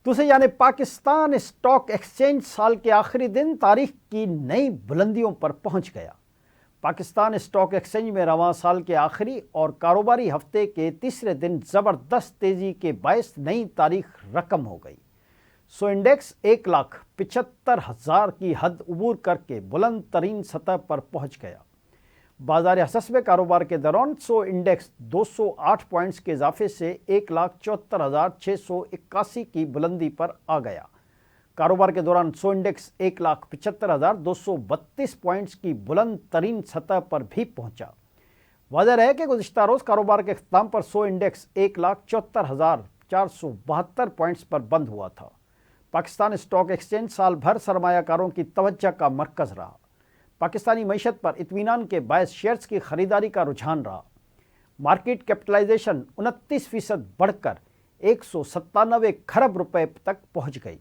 دوسری جانب Pakistan stock exchange سال کے آخری دن تاریخ کی نئی بلندیوں پر پہنچ گیا۔ پاکستان اسٹاک ایکسچینج میں رواں سال کے آخری اور کاروباری ہفتے کے تیسرے دن زبردست تیزی کے باعث نئی تاریخ رقم ہو گئی۔ سو انڈیکس 1,75,000 کی حد عبور کر کے بلند ترین سطح پر پہنچ گیا۔ بازار حصص میں کاروبار کے دوران سو انڈیکس 208 پوائنٹس کے اضافے سے 1,74,681 کی بلندی پر آ گیا۔ کاروبار کے دوران سو انڈیکس 1,75,232 پوائنٹس کی بلند ترین سطح پر بھی پہنچا۔ واضح رہے کہ گزشتہ روز کاروبار کے اختتام پر سو انڈیکس 1,74,472 پوائنٹس پر بند ہوا تھا۔ پاکستان اسٹاک ایکسچینج سال بھر سرمایہ کاروں کی توجہ کا مرکز رہا۔ پاکستانی معیشت پر اطمینان کے باعث شیئرز کی خریداری کا رجحان رہا۔ مارکیٹ کیپٹلائزیشن 29% بڑھ کر 197 کھرب روپے تک پہنچ گئی۔